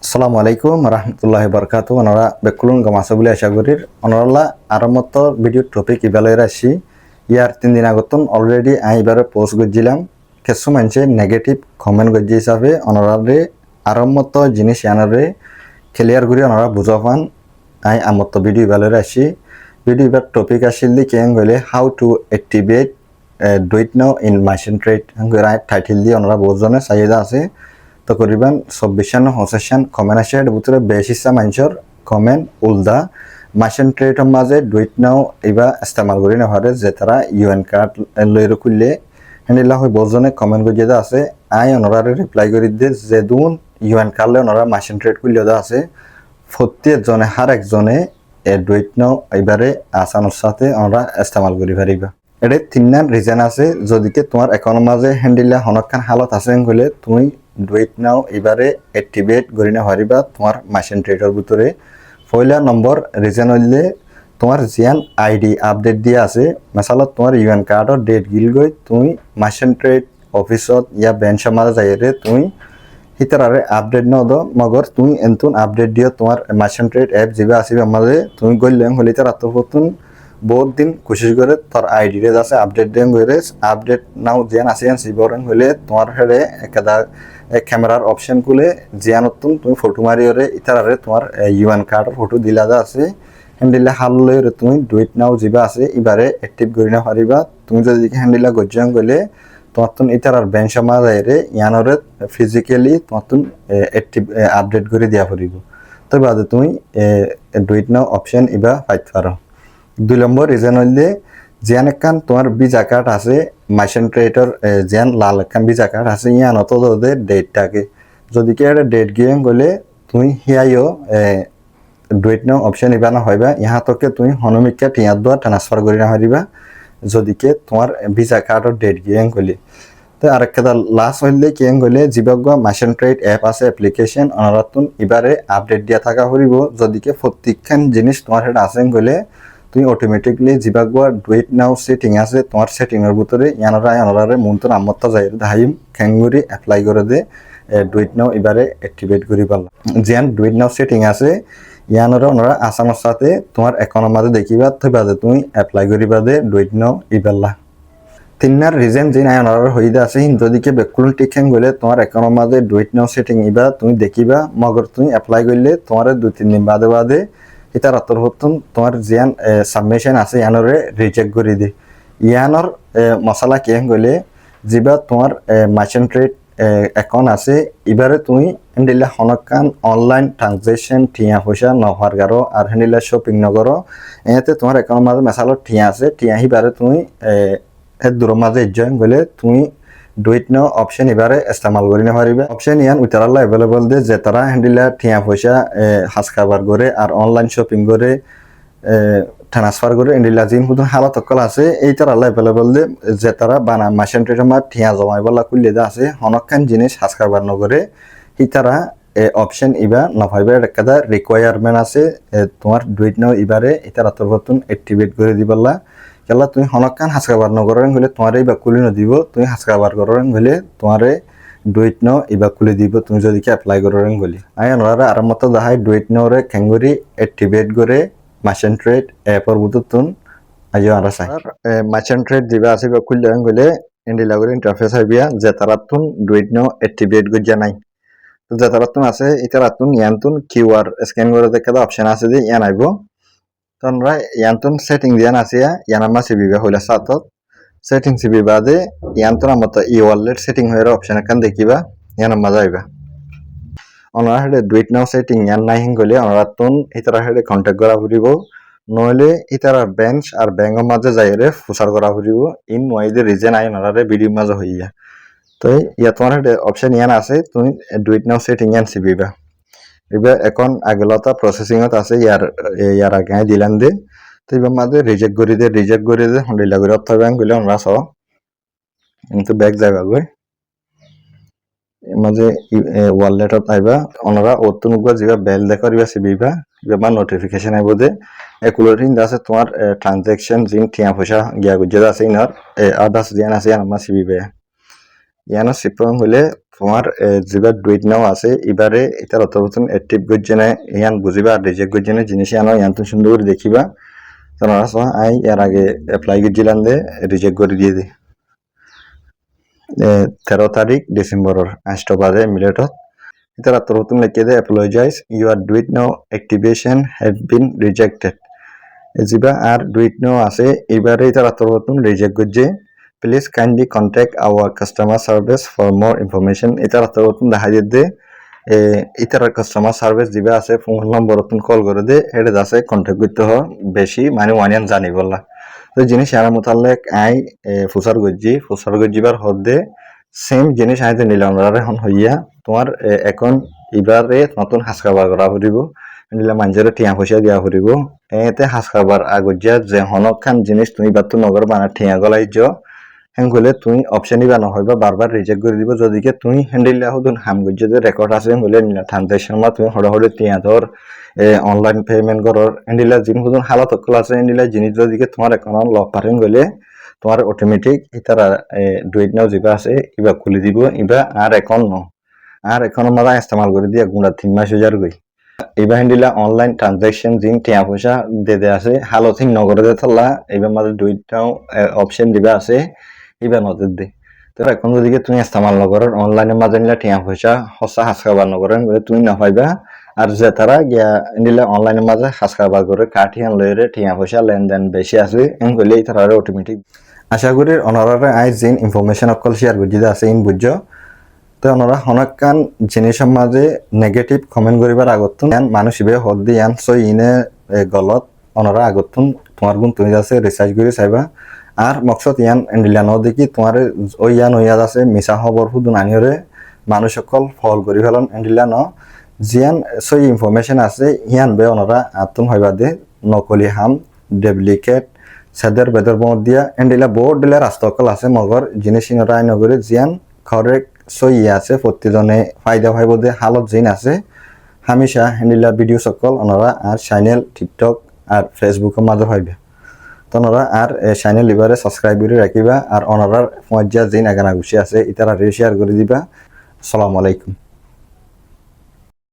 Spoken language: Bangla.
আসসালামু আলাইকুম রহমতুল্লাহি বারকাতু ওনারা বেকুলুন গামাসা বলে আশা করি ওনারা আর মতো ভিডিও টপিক ইবালে আসি ইয়ার 3 দিন আগতন অলরেডি এবারে পোস্ট করছিলাম কিছু মানুষে নেগেটিভ কমেন্ট করছে হিসাবে ওনারে আর মতো জিনিস আনারে ক্লিয়ার করে ওনারা বুঝা পান আমত ভিডিও ইবালে আসি ভিডিও এবার টপিক আসিল দি কেন গলে how to activate do it now in machine trade title দিয়ে ওনারা বহুজনে চাহিদা আছে তকরিবান 24 হোসেশন কমেন্ট আসে এর ভিতরে বেশিসা মানুষের কমেন্ট উল্দা মেশিন ট্রেডের মাঝে ডুইট নাও এবা ইস্তেমাল করি না পারে যে তারা ইউএন কার্ড লইর খুললে হেনিলা হয় বহুজনে কমেন্ট করে যেটা আছে ওনারে রিপ্লাই করে দিয়ে যে দুন ইউএন কার্ডলে ওনারা মেশিন ট্রেড খুললে আছে প্রত্যেকজনে হার একজনে ডুইট নাও এবারে আসানোর সাথে ওনারা ইস্তেমাল করি পারিবা এটা তিনটা রিজন আছে যদিকে তোমার অ্যাকাউন্টের মাঝে হ্যান্ডিলা হনকান হালত আছে হলে তুমি ডুইট নাও এবারে অ্যাক্টিভেট করি না পারিবা তোমার মেশিন ট্রেডের ভিতরে পয়লা নম্বর রিজন হইলে তোমার জিয়ান আইডি আপডেট দিয়ে আছে মেসালত তোমার ইউএন কার্ডর ডেট গিল গই তুমি মেশিন ট্রেড অফিসত ইয়া বেঞ্চের মাঝে যাইরে তুমি হিতারে আপডেট ন দ মগর তুমি এনতুন আপডেট দিও তোমার মেশিন ট্রেড অ্যাপ যেবা আসিবে মাঝে তুমি গইলেন হলে তার আত্মপতুন বহুত দিন কোশিশ করে তোর আইডি রে আছে আপডেট দেন গইরে আপডেট নাও জিয়ান আসিয়ান সিবরন হলে তোমার হেডে একাদা ক্যামেরার অপশন খুলে জিয়ানতুন তুমি ফটো মারিওরে ইতারে তোমার ইউএন কার্ডের ফটো দিলা আছে হ্যান্ডিলা হাললে তুমি ডুইট নাও যেবা আছে এবারে অ্যাক্টিভ করি না পারিবা তুমি যদি হ্যান্ডিলা গজ্জাং গলে তোমার তুন ইতার বেঞ্চ মাঝাইরে ইয়ানরে ফিজিক্যালি তোমার তুন অ্যাক্টিভ আপডেট করে দিয়া পারিব তো বাদে তুমি ডুইট নাও অপশন ইবা পাইতে পারো 2 নম্বর রিজন হইলে জিয়ান একখান তোমার ভিসা কার্ড আছে মেশিন ট্রেডের জিয়ান লাল একখান ভিসা কার্ড আছে ইয়ান অত ডেটটাকে যদি কি একটা ডেট গিয়ে গলে তুমি হিয়াইও ডুইট নাও অপশন ইবা না হইবা ইহা তোকে তুমি হনমিকা টিয়ার দোয়া ট্রান্সফার করি না হইবা যদি কে তোমার ভিসা কার্ডের ডেট গিয়ে গলে তো আরেকটা লাস্ট হইলে কি গলে জিবাগা মেশিন ট্রেড অ্যাপ আছে অ্যাপ্লিকেশন অনারাতুন এবারে আপডেট দিয়া থাকা হইব যদি কে প্রত্যেকখান জিনিস তোমার হেড আছে গলে তুমি অটোমেটিকলি জিবাগা ডুইট নাও সেটিং আছে তোমার সেটিং এর ভিতরে ইয়ানরারে মন্তর আমত্তা যাই হাইম খেঙ্গুরি অ্যাপ্লাই করে দে ডুইট নাও এবারে অ্যাক্টিভেট করি পারলাম যেন ডুইট নাও সেটিং আছে ইয়ানরা ওনারা আসামের সাথে তোমার অ্যাকাউন্টের মাঝে দেখিবা তো বাদে তুমি অ্যাপ্লাই করিবা দে ডুইট নাও ইবাল্লা তিননার রিজন যে নাই ওনারা হইদা আছে যদিকে বেকুল টিকেন গলে তোমার অ্যাকাউন্টের মাঝে ডুইট নাও সেটিং ইবা তুমি দেখিবা মগর তুমি অ্যাপ্লাই করলে তোমার 2-3 দিন বাদে এটা রাতর হতন তোমার জিয়ান সাবমিশন আছে ইয়ানরে রিজেক্ট করে দে ইয়ানর মশলা কেন গলে যিবা তোমার মেশিন ট্রেড অ্যাকাউন্ট আছে এবারে তুমি হ্যান্ডিলা হনকান অনলাইন ট্রানজাকশন টিয়া পয়সা নহার গারো আর হ্যান্ডিলা শপিং নগর এতে তোমার অ্যাকাউন্ট মাঝে মেসালো টিয়া আছে টিয়া হিবারে তুমি দূর মাঝে জয়েন গলে তুমি ডুইট নাও অপশন এবারে ইস্তেমাল করি না পারিবে অপশন ইয়ান উতারাল্লা অ্যাভেলেবল দে যে তারা হ্যান্ডিলা টিয়া পয়সা হাস খাবার করে আর অনলাইন শপিং করে ট্রান্সফার করে হ্যান্ডিলা জিন হুদুন হালত অকল আছে এই তারাল্লা অ্যাভেলেবল দে যে তারা বানা মেশিন ট্রেডের মা টিয়া জমাই বলা খুললে দে আছে হনকান জিনিস হাস খাবার নগরে এই তারা অপশন ইবা নভাইবে একটা রিকোয়ারমেন্ট আছে তোমার ডুইট নাও এবারে এটা রাতর বর্তন অ্যাক্টিভেট করে দিবলা কেলা তুমি হনকান হাসকাবার নগরেন হলে তোমারে ইবা খুলে দিব তুমি হাসকাবার করেন হলে তোমারে ডুইট নাও ইবা খুলে দিব তুমি যদি কি অ্যাপ্লাই করেন বলি ওনারা আর মতো দেখাই ডুইট নাওরে ক্যাঙ্গুরি অ্যাক্টিভেট করে মেশিন ট্রেড অ্যাপর বুতুন আজও আর চাই মেশিন ট্রেড দিবা আছে বা খুললে গলে ইন্ডিলা করে ইন্টারফেস হইবিয়া যে তারাতুন ডুইট নাও অ্যাক্টিভেট গজ্জা নাই তো যে তারাতুন আছে এটা রাতুন ইয়ান্তুন কিউআর স্ক্যান করে দেখা অপশন আছে যে ইয়ান আইব তোমরা ইয়ান্তুন সেটিং দিয়ান আছে ইয়ানামা সিবিবা হইলা সাতত সেটিং সিবি বাদে ইয়ান্তুন মতো ই ওয়ালেট সেটিং হইরা অপশন এখান দেখিবা ইয়ানামা যাইবা ওনারা হেডে ডুইট নাও সেটিং ইয়ান নাই গলে ওনারা তুন ইতারা হেডে কন্টাক্ট করা পড়িব নইলে ইতারা বেঞ্চ আর ব্যাঙ্গের মাঝে যাইরে ফুসার করা পড়িব ইন ওয়াইদে রিজন আই ওনারে ভিডিও মাঝে হইয়া তো ইয়া তোমার হেডে অপশন ইয়ান আছে তুমি ডুইট নাও সেটিং ইয়ান সিবিবা এবার এখন আগলতা প্রসেসিং আছে ইয়ার আগে দিলাম দে তো এবার মাঝে রিজেক্ট করে দে হন্ডিলা করে অর্থ ব্যাংক গেলে আমরা সহ কিন্তু ব্যাক যাইবা গই মাঝে ওয়ালেটত আইবা ওনারা অতুনুগা যেবা বেল দেখারিবা সিবিবা এবার নোটিফিকেশন আইব দে একুলোরিং আছে তোমার ট্রানজাকশন জিন টিয়া পয়সা গিয়া গুজা আছে ইনার আদার্স জিয়ান আছে আমার সিবিবা ইয়ানো সিপং হলে তোমার যেবার ডুইট নাও আছে এবারে এটার অতবতন অ্যাক্টিভ গজ্জেনে ইয়ান বুঝিবা আর রিজেক্ট গজ্জেনে জিনিস আনো ইয়ান তুমি সুন্দর করে দেখিবা তোমরা সহ আই এর আগে অ্যাপ্লাই গজ্জিলাম দে রিজেক্ট করে দিয়ে দে 13 তারিখ ডিসেম্বরের 8টা বাজে মিনিটত এটার অতবতন লিখে দে apologize your DuitNow activation have been rejected যেবা আর ডুইট নাও আছে এবারে এটার অতবতন রিজেক্ট গজ্জে please kindly contact our customer service for more information এটার অতবতন দেখা দিয়ে ইতার কাস্টমার সার্ভিস দিবে আছে ফোন নম্বর কল করে দে এটা আছে কন্ট্যাক্ট করতে হয় বেশি মানে ওয়ানিয়ান জানি বললা তো জিনিস আর মোতালেক আই ফুসার গজ্জিবার হদে সেম জিনিস আইতে নিলাম এখন হইয়া তোমার এখন এবারে নতুন হাস খাবার করা ফুরিব নিলে মানুষের টিয়া পয়সা দিয়া ফুরিব এতে হাস খাবার আগজ্জা যে হনখান জিনিস তুমি বাতো নগর বানা টিয়া গলাই হেঙ্গলে তুমি অপশন ইবা নহয়বা বারবার রিজেক্ট করে দিব যদিকে তুমি হ্যান্ডেল হুদুন হাম গজ্জে যে রেকর্ড আছে হেঙ্গলে ট্রানজাকশন মা তুমি হড়হড়ে টিয়া ধর অনলাইন পেমেন্ট করর হ্যান্ডেলা জিন হুদুন হালাত অকল আছে হ্যান্ডেলা জিনিস যদিকে তোমার অ্যাকাউন্ট লক পারেন গলে তোমার অটোমেটিক ইতারা ডুইট নাও যেবা আছে ইবা খুলে দিব ইবা আর অ্যাকাউন্ট ন আর অ্যাকাউন্ট মারা ইস্তেমাল করে দিয়া গুণা 3 মাস হাজার গই এবার হ্যান্ডেলা অনলাইন ট্রানজাকশন জিন টিয়া পয়সা দে আছে হালো থিং নগরে দে থালা এবার মাঝে ডুইট নাও অপশন দিবা আছে ইবা নজর দে তো এখন যদি তুমি ইস্তেমাল নগরের অনলাইনে মাঝে নিলে টিয়া পয়সা হসা হাস খাবার নগরেন বলে তুমি না পাইবা আর যে তারা গিয়া নিলে অনলাইনের মাঝে হাস খাবার করে কাঠিয়ান লইরে টিয়া পয়সা লেনদেন বেশি আছে এম করলে তারা অটোমেটিক আশা করি অনারারে আই জিন ইনফরমেশন অকল শেয়ার করছি আছে ইন বুঝছো তো ওনারা হনকান জিনিসের মাঝে নেগেটিভ কমেন্ট করিবার আগতুন মানুষ ইবে হদ দিয়ে আন সই ইনে গলত ওনারা আগতুন তোমার গুণ তুমি আছে রিসার্চ করে চাইবা আর মকসদ ইয়ান এন্ডিলানো দেখি তোমার ওই ইয়ান ওয়াদ আছে মিছা খবর হুদুন আনিরে মানুষ সকল ফল করি ফেলন এন্ডিলানো জিয়ান সই ইনফরমেশন আছে ইয়ান বে ওনারা আতুন হইবা দে নকলি হাম ডুপ্লিকেট সাদের বেদর বমত দিয়া এন্ডিলা বোর্ড দিলে রাস্তা সকল আছে মগর জিনিস ইনরা নগরে জিয়ান কারেক্ট সই আছে প্রতিজনে ফায়দা ভাইব দে হালত জিন আছে হামেশা হ্যান্ডিলা ভিডিও সকল ওনারা আর চ্যানেল টিকটক আর ফেসবুকের মাঝে হইবে তোমরা আর চ্যানেল লিবারে সাবস্ক্রাইব করে রাখিবা আর ওনারার পর্যায়ে জিন আগানা গুছি আছে ইতারা শেয়ার করে দিবা আসসালামু আলাইকুম।